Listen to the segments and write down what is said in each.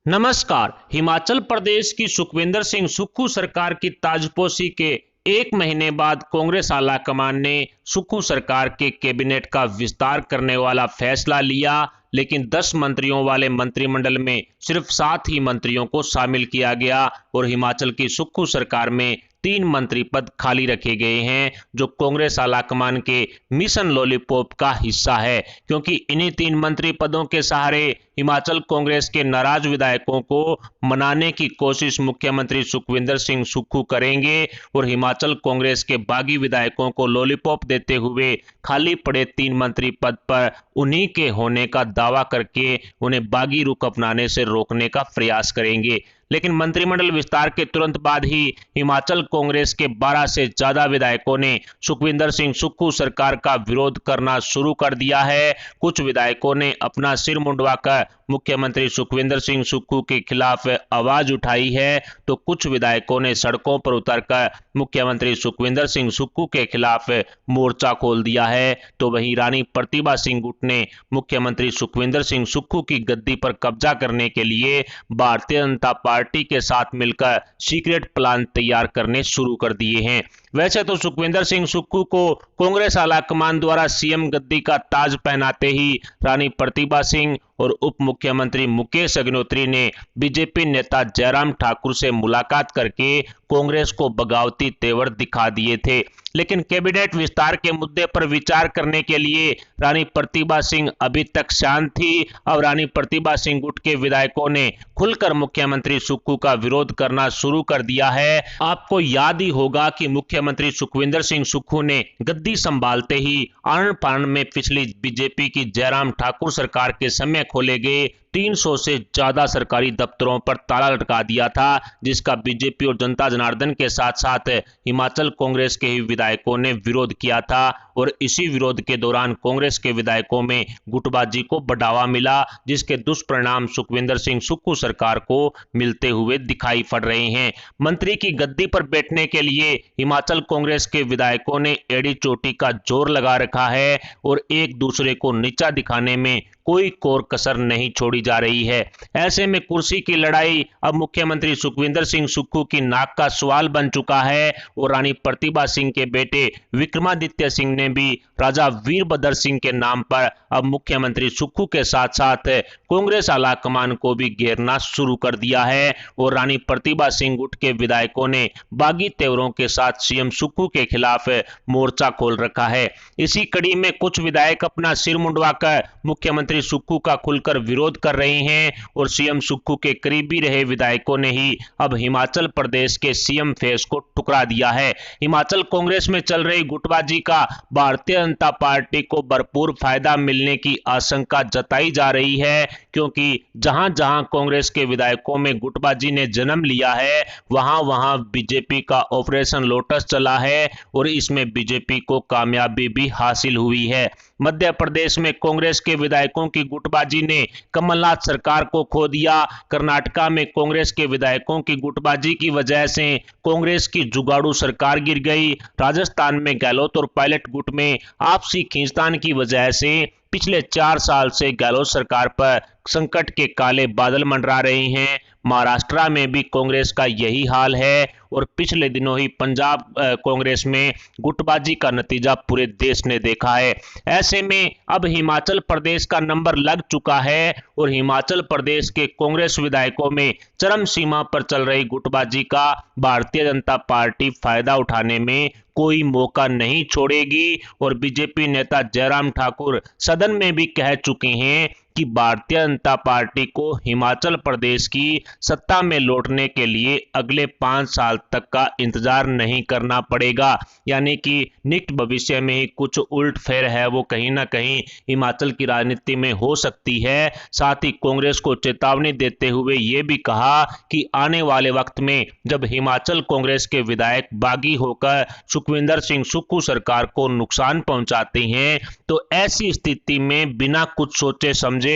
नमस्कार। हिमाचल प्रदेश की सुखविंदर सिंह सुक्खू सरकार की ताजपोशी के एक महीने बाद कांग्रेस आलाकमान ने सुक्खू सरकार के कैबिनेट का विस्तार करने वाला फैसला लिया, लेकिन 10 मंत्रियों वाले मंत्रिमंडल में सिर्फ 7 ही मंत्रियों को शामिल किया गया और हिमाचल की सुक्खू सरकार में 3 मंत्री पद खाली रखे गए हैं, जो कांग्रेस आलाकमान के मिशन लॉलीपॉप का हिस्सा है, क्योंकि इन्हीं 3 मंत्री पदों के सहारे हिमाचल कांग्रेस के नाराज विधायकों को मनाने की कोशिश मुख्यमंत्री सुखविंदर सिंह सुक्खू करेंगे और हिमाचल कांग्रेस के बागी विधायकों को लॉलीपॉप देते हुए खाली पड़े 3 मंत्री पद पर उन्हीं के होने का दावा करके उन्हें बागी रुख अपनाने से रोकने का प्रयास करेंगे। लेकिन मंत्रिमंडल विस्तार के तुरंत बाद ही हिमाचल कांग्रेस के 12 से ज्यादा विधायकों ने सुखविंदर सिंह सुक्खू सरकार का विरोध करना शुरू कर दिया है। कुछ विधायकों ने अपना सिर मुंडवाकर मुख्यमंत्री सुखविंदर सिंह सुक्खू के खिलाफ आवाज उठाई है, तो कुछ विधायकों ने सड़कों पर उतरकर मुख्यमंत्री सुखविंदर सिंह सुक्खू के खिलाफ मोर्चा खोल दिया है। तो वहीं रानी प्रतिभा सिंह गुट ने मुख्यमंत्री सुखविंदर सिंह सुक्खू की गद्दी पर कब्जा करने के लिए भारतीय जनता पार्टी के साथ मिलकर सीक्रेट प्लान तैयार करने शुरू कर दिए हैं। वैसे तो सुखविंदर सिंह सुक्खू को कांग्रेस आलाकमान द्वारा सीएम गद्दी का ताज पहनाते ही रानी प्रतिभा सिंह और उप मुख्यमंत्री मुकेश अग्निहोत्री ने बीजेपी नेता जयराम ठाकुर से मुलाकात करके कांग्रेस को बगावती तेवर दिखा दिए थे। लेकिन कैबिनेट विस्तार के मुद्दे पर विचार करने के लिए रानी प्रतिभा सिंह अभी तक शांत थी। अब रानी प्रतिभा सिंह गुट के विधायकों ने खुलकर मुख्यमंत्री सुक्खू का विरोध करना शुरू कर दिया है। आपको याद ही होगा कि मुख्यमंत्री सुखविंदर सिंह सुक्खू ने गद्दी संभालते ही आनन फानन में पिछली बीजेपी की जयराम ठाकुर सरकार के समय खोले गए 300 से ज्यादा सरकारी दफ्तरों पर ताला लटका दिया था, जिसका बीजेपी और जनता जनार्दन के साथ साथ हिमाचल कांग्रेस के ही विधायकों ने विरोध किया था। और इसी विरोध के दौरान कांग्रेस के विधायकों में गुटबाजी को बढ़ावा मिला, जिसके दुष्परिणाम सुखविंदर सिंह सुक्खू सरकार को मिलते हुए दिखाई पड़ रहे हैं। मंत्री की गद्दी पर बैठने के लिए हिमाचल कांग्रेस के विधायकों ने एड़ी चोटी का जोर लगा रखा है और एक दूसरे को नीचा दिखाने में कोई कोर कसर नहीं छोड़ी जा रही है। ऐसे में कुर्सी की लड़ाई अब मुख्यमंत्री सुखविंदर सिंह सुक्खू की नाक का सवाल बन चुका है और रानी प्रतिभा सिंह के बेटे विक्रमादित्य सिंह ने भी राजा वीरभद्र सिंह के नाम पर अब मुख्यमंत्री सुक्खू के साथ साथ कांग्रेस आलाकमान को भी घेरना शुरू कर दिया है और रानी प्रतिभा सिंह गुट के विधायकों ने बागी तेवरों के साथ सीएम सुक्खू के खिलाफ मोर्चा खोल रखा है। इसी कड़ी में कुछ विधायक अपना सिर मुंडवाकर मुख्यमंत्री सुक्खू का खुलकर विरोध कर रहे हैं और सीएम सुक्खू के करीबी रहे विधायकों ने ही अब हिमाचल प्रदेश के सीएम फेस को ठुकरा दिया है। हिमाचल कांग्रेस में चल रही गुटबाजी का भारतीय जनता पार्टी को भरपूर फायदा मिलने की आशंका जताई जा रही है, क्योंकि जहां जहां कांग्रेस के विधायकों में गुटबाजी ने जन्म लिया है, वहां वहां बीजेपी का ऑपरेशन लोटस चला है और इसमें बीजेपी को कामयाबी भी हासिल हुई है। मध्य प्रदेश में कांग्रेस के विधायकों की गुटबाजी ने कमलनाथ सरकार को खो दिया। कर्नाटका में कांग्रेस के विधायकों की गुटबाजी की वजह से कांग्रेस की जुगाड़ू सरकार गिर गई। राजस्थान में गहलोत और पायलट गुट में आपसी खींचतान की वजह से पिछले 4 साल से गहलोत सरकार पर संकट के काले बादल मंडरा रहे हैं। महाराष्ट्र में भी कांग्रेस का यही हाल है और पिछले दिनों ही पंजाब कांग्रेस में गुटबाजी का नतीजा पूरे देश ने देखा है। ऐसे में अब हिमाचल प्रदेश का नंबर लग चुका है और हिमाचल प्रदेश के कांग्रेस विधायकों में चरम सीमा पर चल रही गुटबाजी का भारतीय जनता पार्टी फायदा उठाने में कोई मौका नहीं छोड़ेगी। और बीजेपी नेता जयराम ठाकुर सदन में भी कह चुके हैं कि भारतीय जनता पार्टी को हिमाचल प्रदेश की सत्ता में लौटने के लिए अगले 5 साल तक का इंतजार नहीं करना पड़ेगा, यानी कि निकट भविष्य में ही कुछ उल्ट फेर है वो कहीं ना कहीं हिमाचल की राजनीति में हो सकती है। साथ ही कांग्रेस को चेतावनी देते हुए ये भी कहा कि आने वाले वक्त में जब हिमाचल कांग्रेस के विधायक बागी होकर सुखविंदर सिंह सुक्खू सरकार को नुकसान पहुंचाते हैं, तो ऐसी स्थिति में बिना कुछ सोचे समझे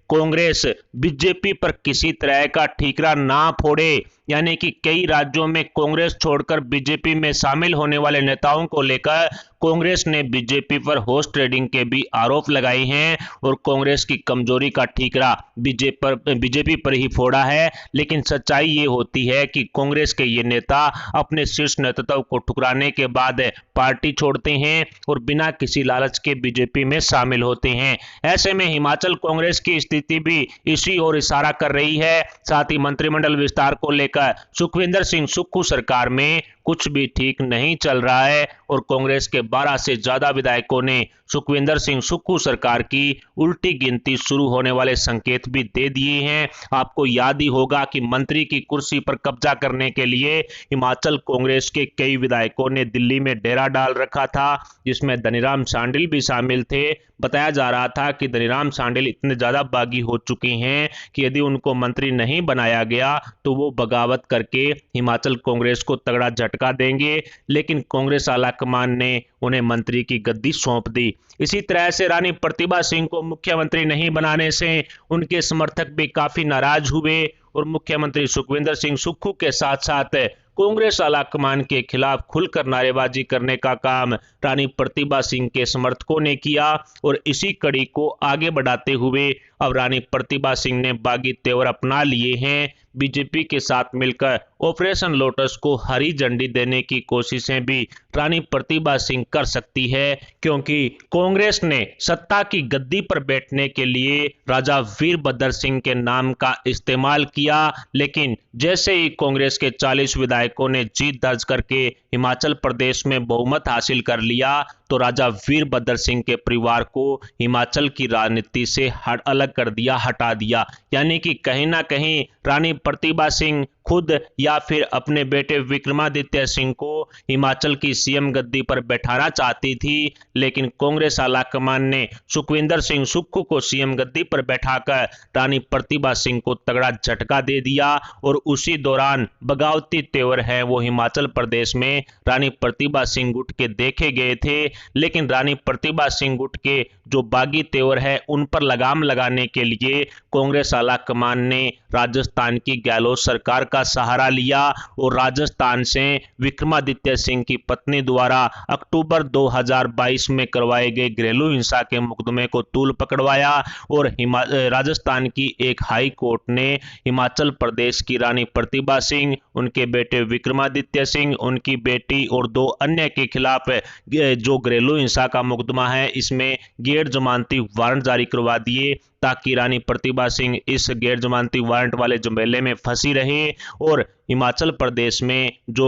कांग्रेस बीजेपी पर किसी तरह का ठीकरा ना फोड़े यानी कि कई राज्यों में कांग्रेस छोड़कर बीजेपी में शामिल होने वाले नेताओं को लेकर कांग्रेस ने बीजेपी पर हॉर्स ट्रेडिंग के भी आरोप लगाए हैं और कांग्रेस की कमजोरी का ठीकरा बीजेपी पर ही फोड़ा है। लेकिन सच्चाई ये होती है कि कांग्रेस के ये नेता अपने शीर्ष नेतृत्व को ठुकराने के बाद पार्टी छोड़ते हैं और बिना किसी लालच के बीजेपी में शामिल होते हैं। ऐसे में हिमाचल कांग्रेस की स्थिति भी इसी ओर इशारा कर रही है। साथ ही मंत्रिमंडल विस्तार को लेकर सुखविंदर सिंह सुक्खू सरकार में कुछ भी ठीक नहीं चल रहा है और कांग्रेस के 12 से ज्यादा विधायकों ने सुखविंदर सिंह सुक्खू सरकार की उल्टी गिनती शुरू होने वाले संकेत भी दे दिए हैं। आपको याद ही होगा कि मंत्री की कुर्सी पर कब्जा करने के लिए हिमाचल कांग्रेस के कई विधायकों ने दिल्ली में डेरा डाल रखा था, जिसमें धनीराम शांडिल भी शामिल थे। बताया जा रहा था कि धनीराम शांडिल इतने ज्यादा बागी हो चुके हैं कि यदि उनको मंत्री नहीं बनाया गया तो वो बगावत करके हिमाचल कांग्रेस को तगड़ा झटका देंगे। लेकिन कांग्रेस आलाकमान ने उन्हें मंत्री की गद्दी सौंप दी। इसी तरह से रानी प्रतिभा सिंह को मुख्यमंत्री नहीं बनाने से उनके समर्थक भी काफी नाराज हुए और मुख्यमंत्री सुखविंदर सिंह सुक्खू के साथ साथ कांग्रेस आलाकमान के खिलाफ खुलकर नारेबाजी करने का काम रानी प्रतिभा सिंह के समर्थकों ने किया और इसी कड़ी को आगे बढ़ाते हुए अब रानी प्रतिभा सिंह ने बागी तेवर अपना लिए हैं। बीजेपी के साथ मिलकर ऑपरेशन लोटस को हरी झंडी देने की कोशिशें भी रानी प्रतिभा सिंह कर सकती है, क्योंकि कांग्रेस ने सत्ता की गद्दी पर बैठने के लिए राजा वीरभद्र सिंह के नाम का इस्तेमाल किया। लेकिन जैसे ही कांग्रेस के 40 विधायकों ने जीत दर्ज करके हिमाचल प्रदेश में बहुमत हासिल कर लिया तो राजा वीरभद्र सिंह के परिवार को हिमाचल की राजनीति से अलग कर दिया, हटा दिया। यानी कि कहीं ना कहीं रानी प्रतिभा सिंह खुद या फिर अपने बेटे विक्रमादित्य सिंह को हिमाचल की सीएम गद्दी पर बैठाना चाहती थी, लेकिन कांग्रेस आलाकमान ने सुखविंदर सिंह सुक्खू को सीएम गद्दी पर बैठाकर रानी प्रतिभा सिंह को तगड़ा झटका दे दिया और उसी दौरान बगावती तेवर है वो हिमाचल प्रदेश में रानी प्रतिभा सिंह गुट के देखे गए थे। लेकिन रानी प्रतिभा सिंह गुट के जो बागी तेवर है उन पर लगाम लगाने के लिए कांग्रेस आलाकमान ने राजस्थान की गहलोत सरकार का सहारा लिया और राजस्थान से विक्रमादित्य सिंह की पत्नी द्वारा अक्टूबर 2022 में करवाए गए घरेलू हिंसा के मुकदमे को तूल पकड़वाया और राजस्थान की एक हाई कोर्ट ने हिमाचल प्रदेश की रानी प्रतिभा सिंह, उनके बेटे विक्रमादित्य सिंह, उनकी बेटी और 2 अन्य के खिलाफ जो घरेलू हिंसा का मुकदमा है इसमें गैर जमानती वारंट जारी करवा दिए ताकि रानी प्रतिभा सिंह इस गैर जमानती वारंट वाले झमेले में फंसी रहे और हिमाचल प्रदेश में जो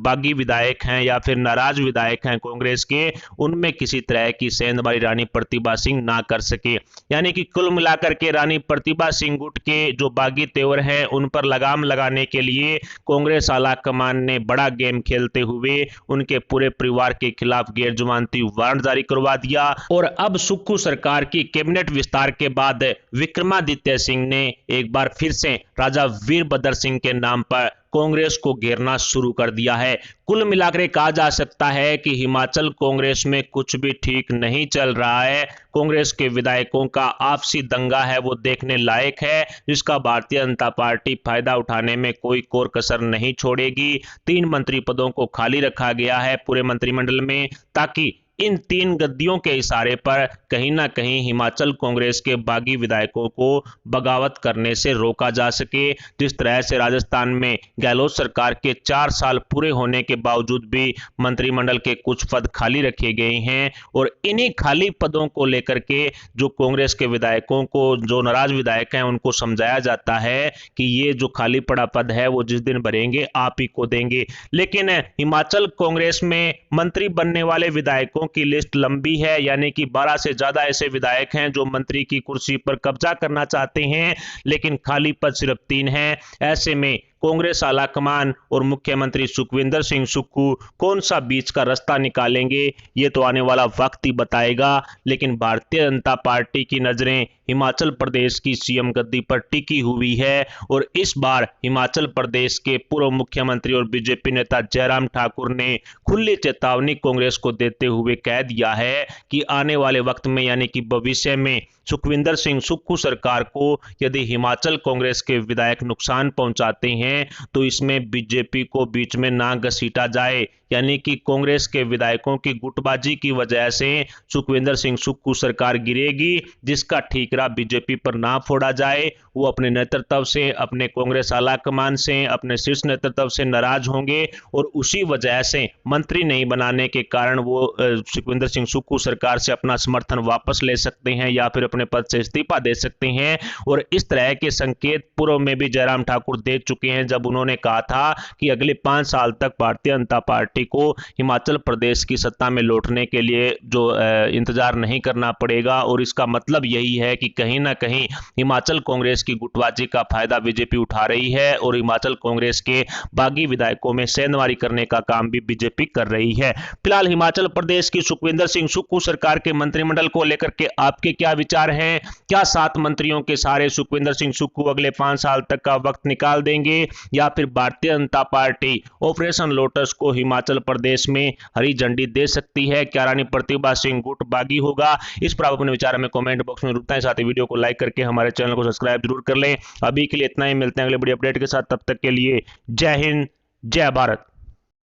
बागी विधायक हैं या फिर नाराज विधायक हैं कांग्रेस के, उनमें किसी तरह की सेंधमारी रानी प्रतिभा सिंह ना कर सके। यानी कि कुल मिलाकर के रानी प्रतिभा सिंह गुट के जो बागी तेवर हैं उन पर लगाम लगाने के लिए कांग्रेस आलाकमान ने बड़ा गेम खेलते हुए उनके पूरे परिवार के खिलाफ गैर जमानती वारंट जारी करवा दिया। और अब सुक्खू सरकार की कैबिनेट विस्तार के बाद विक्रमादित्य सिंह ने एक बार फिर से राजा वीरभद्र सिंह के नाम पर कांग्रेस को घेरना शुरू कर दिया है। कुल मिलाकर कहा जा सकता है कि हिमाचल कांग्रेस में कुछ भी ठीक नहीं चल रहा है। कांग्रेस के विधायकों का आपसी दंगा है वो देखने लायक है, जिसका भारतीय जनता पार्टी फायदा उठाने में कोई कोर कसर नहीं छोड़ेगी। 3 मंत्री पदों को खाली रखा गया है पूरे मंत्रिमंडल में ताकि इन 3 गद्दियों के इशारे पर कहीं ना कहीं हिमाचल कांग्रेस के बागी विधायकों को बगावत करने से रोका जा सके। जिस तरह से राजस्थान में गहलोत सरकार के 4 साल पूरे होने के बावजूद भी मंत्रिमंडल के कुछ पद खाली रखे गए हैं और इन्हीं खाली पदों को लेकर के जो कांग्रेस के विधायकों को, जो नाराज विधायक हैं, उनको समझाया जाता है कि ये जो खाली पड़ा पद है वो जिस दिन भरेंगे आप ही को देंगे। लेकिन हिमाचल कांग्रेस में मंत्री बनने वाले विधायकों की लिस्ट लंबी है, यानी कि 12 से ज्यादा ऐसे विधायक हैं जो मंत्री की कुर्सी पर कब्जा करना चाहते हैं, लेकिन खाली पद सिर्फ 3 हैं। ऐसे में कांग्रेस आलाकमान और मुख्यमंत्री सुखविंदर सिंह सुक्खू कौन सा बीच का रास्ता निकालेंगे ये तो आने वाला वक्त ही बताएगा। लेकिन भारतीय जनता पार्टी की नजरें हिमाचल प्रदेश की सीएम गद्दी पर टिकी हुई है और इस बार हिमाचल प्रदेश के पूर्व मुख्यमंत्री और बीजेपी नेता जयराम ठाकुर ने खुली चेतावनी कांग्रेस को देते हुए कह दिया है कि आने वाले वक्त में, यानी कि भविष्य में, सुखविंदर सिंह सुक्खू सरकार को यदि हिमाचल कांग्रेस के विधायक नुकसान पहुंचाते हैं हैं तो इसमें बीजेपी को बीच में ना घसीटा जाए, यानी कि कांग्रेस के विधायकों की गुटबाजी की वजह से सुखविंदर सिंह सुक्खू सरकार गिरेगी, जिसका ठीकरा बीजेपी पर ना फोड़ा जाए। वो अपने नेतृत्व से, अपने कांग्रेस आला कमान से, अपने शीर्ष नेतृत्व से नाराज होंगे और उसी वजह से मंत्री नहीं बनाने के कारण वो सुखविंदर सिंह सुक्खू सरकार से अपना समर्थन वापस ले सकते हैं या फिर अपने पद से इस्तीफा दे सकते हैं। और इस तरह के संकेत पूर्व में भी जयराम ठाकुर दे चुके हैं, जब उन्होंने कहा था कि अगले 5 साल तक भारतीय जनता पार्टी को हिमाचल प्रदेश की सत्ता में लौटने के लिए जो इंतजार नहीं करना पड़ेगा। और इसका मतलब यही है कि कहीं ना कहीं हिमाचल कांग्रेस की गुटबाजी का फायदा बीजेपी उठा रही है और हिमाचल कांग्रेस के बागी विधायकों में सेंधमारी करने का काम भी बीजेपी कर रही है। फिलहाल हिमाचल प्रदेश की सुखविंदर सिंह सुक्खू सरकार के मंत्रिमंडल को लेकर के आपके क्या विचार हैं? क्या 7 मंत्रियों के सारे सुखविंदर सिंह सुक्खू अगले 5 साल तक का वक्त निकाल देंगे या फिर Bharatiya Janata party operation lotus को हिमाचल प्रदेश में हरी झंडी दे सकती है? क्या रानी प्रतिभा सिंह गुट बागी होगा? इस पर आप अपने विचार हमें कमेंट बॉक्स में बताएं। साथ ही वीडियो को लाइक करके हमारे चैनल को सब्सक्राइब जरूर कर लें। अभी के लिए इतना ही, मिलते हैं अगले बड़ी अपडेट के साथ। तब तक के लिए जय हिंद, जय भारत।